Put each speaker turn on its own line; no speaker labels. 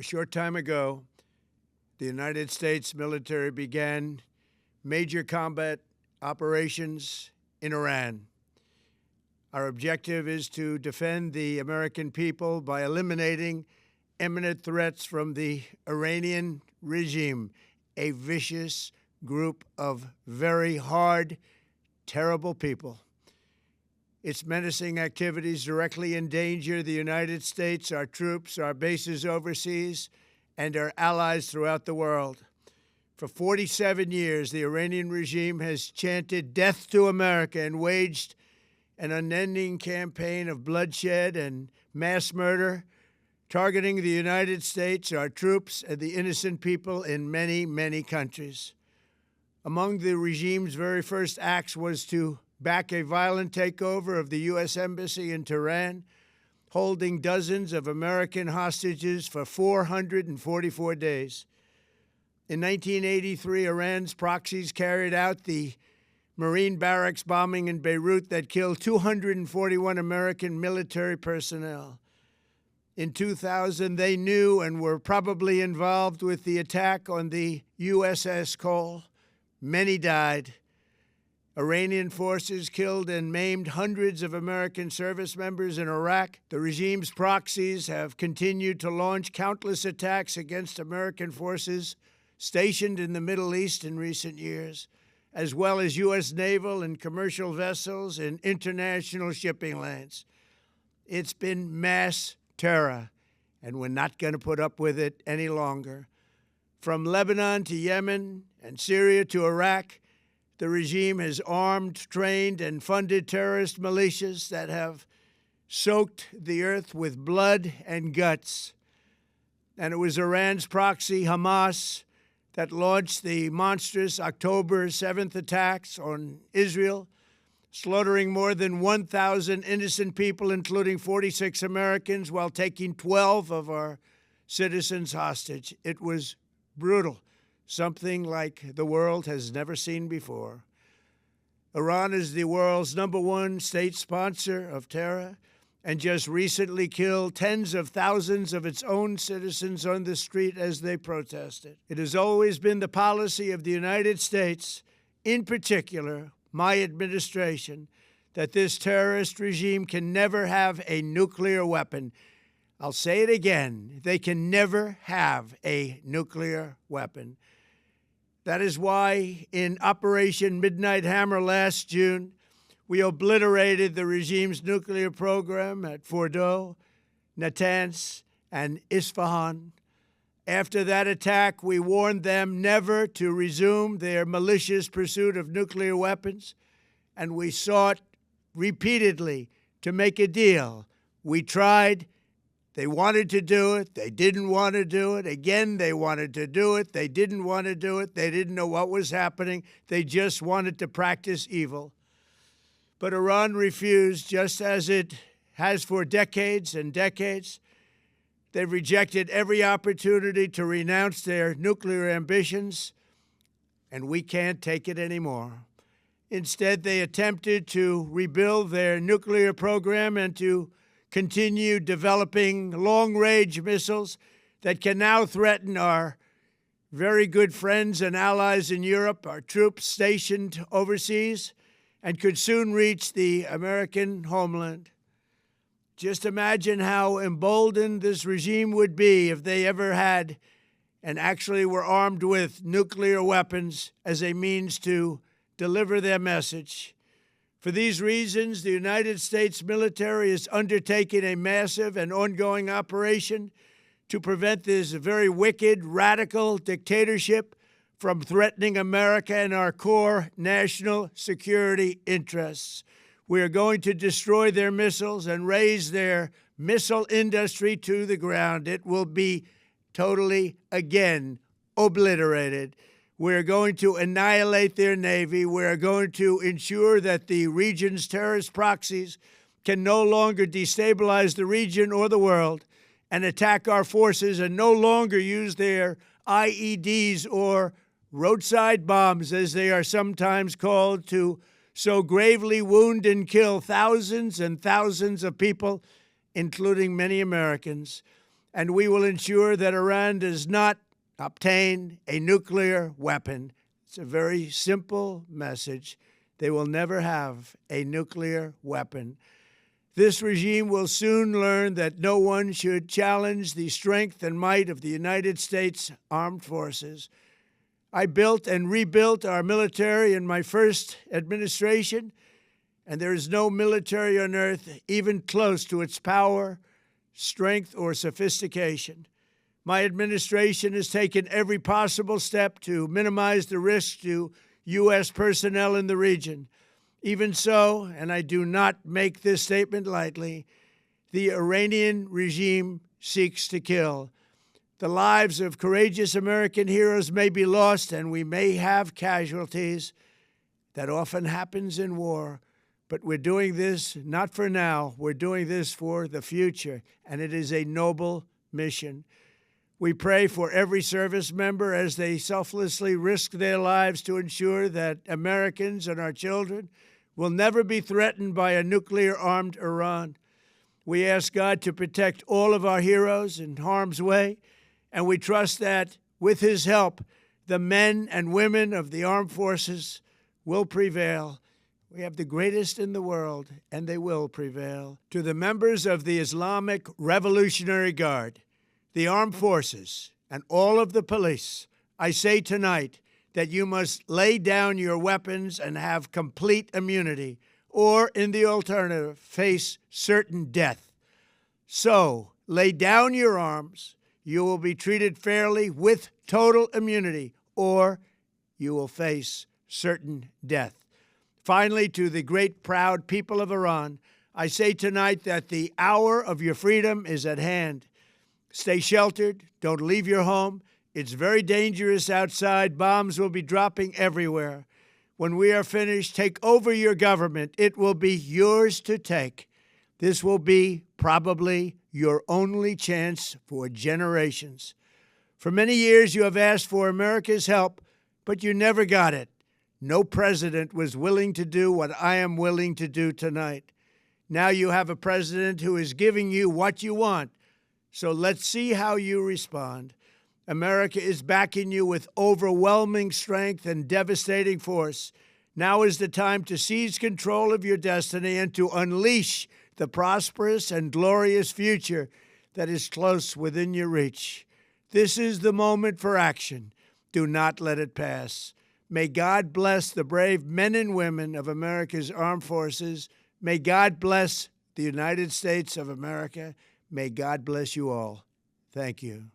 short time ago, the United States military began major combat operations in Iran. Our objective is to defend the American people by eliminating imminent threats from the Iranian regime, a vicious group of very hard, terrible people. Its menacing activities directly endanger the United States, our troops, our bases overseas, and our allies throughout the world. For 47 years, the Iranian regime has chanted death to America and waged an unending campaign of bloodshed and mass murder, targeting the United States, our troops, and the innocent people in many, many countries. Among the regime's very first acts was to back a violent takeover of the U.S. Embassy in Tehran, holding dozens of American hostages for 444 days. In 1983, Iran's proxies carried out the Marine barracks bombing in Beirut that killed 241 American military personnel. In 2000, they knew and were probably involved with the attack on the USS Cole. Many died. Iranian forces killed and maimed hundreds of American service members in Iraq. The regime's proxies have continued to launch countless attacks against American forces stationed in the Middle East in recent years, as well as U.S. naval and commercial vessels in international shipping lanes. It's been mass terror, and we're not going to put up with it any longer. From Lebanon to Yemen and Syria to Iraq, the regime has armed, trained, and funded terrorist militias that have soaked the earth with blood and guts. And it was Iran's proxy, Hamas, that launched the monstrous October 7th attacks on Israel, slaughtering more than 1,000 innocent people, including 46 Americans, while taking 12 of our citizens hostage. It was brutal, something like the world has never seen before. Iran is the world's #1 state sponsor of terror and just recently killed tens of thousands of its own citizens on the street as they protested. It has always been the policy of the United States, in particular, my administration, that this terrorist regime can never have a nuclear weapon. I'll say it again, they can never have a nuclear weapon. That is why in Operation Midnight Hammer last June, we obliterated the regime's nuclear program at Fordow, Natanz, and Isfahan. After that attack, we warned them never to resume their malicious pursuit of nuclear weapons, and we sought repeatedly to make a deal. We tried. They wanted to do it. They didn't want to do it. Again, they wanted to do it. They didn't want to do it. They didn't know what was happening. They just wanted to practice evil. But Iran refused, just as it has for decades and decades. They've rejected every opportunity to renounce their nuclear ambitions, and we can't take it anymore. Instead, they attempted to rebuild their nuclear program and to continue developing long-range missiles that can now threaten our very good friends and allies in Europe, our troops stationed overseas, and could soon reach the American homeland. Just imagine how emboldened this regime would be if they ever had and actually were armed with nuclear weapons as a means to deliver their message. For these reasons, the United States military is undertaking a massive and ongoing operation to prevent this very wicked, radical dictatorship from threatening America and our core national security interests. We are going to destroy their missiles and raise their missile industry to the ground. It will be totally, again, obliterated. We're going to annihilate their Navy. We're going to ensure that the region's terrorist proxies can no longer destabilize the region or the world and attack our forces and no longer use their IEDs or roadside bombs, as they are sometimes called, to so gravely wound and kill thousands and thousands of people, including many Americans. and we will ensure that Iran does not obtain a nuclear weapon. It's a very simple message. They will never have a nuclear weapon. This regime will soon learn that no one should challenge the strength and might of the United States Armed Forces. I built and rebuilt our military in my first administration, and there is no military on earth even close to its power, strength, or sophistication. My administration has taken every possible step to minimize the risk to U.S. personnel in the region. Even so, and I do not make this statement lightly, the Iranian regime seeks to kill. The lives of courageous American heroes may be lost, and we may have casualties. That often happens in war. But we're doing this not for now. We're doing this for the future, and it is a noble mission. We pray for every service member as they selflessly risk their lives to ensure that Americans and our children will never be threatened by a nuclear-armed Iran. We ask God to protect all of our heroes in harm's way, and we trust that, with His help, the men and women of the armed forces will prevail. We have the greatest in the world, and they will prevail. To the members of the Islamic Revolutionary Guard, the armed forces, and all of the police, I say tonight that you must lay down your weapons and have complete immunity, or, in the alternative, face certain death. So, lay down your arms. You will be treated fairly with total immunity, or you will face certain death. Finally, to the great proud people of Iran, I say tonight that the hour of your freedom is at hand. Stay sheltered. Don't leave your home. It's very dangerous outside. Bombs will be dropping everywhere. When we are finished, take over your government. It will be yours to take. This will be probably your only chance for generations. For many years, you have asked for America's help, but you never got it. No president was willing to do what I am willing to do tonight. Now you have a president who is giving you what you want. So let's see how you respond. America is backing you with overwhelming strength and devastating force. Now is the time to seize control of your destiny and to unleash the prosperous and glorious future that is close within your reach. This is the moment for action. Do not let it pass. May God bless the brave men and women of America's armed forces. May God bless the United States of America. May God bless you all. Thank you.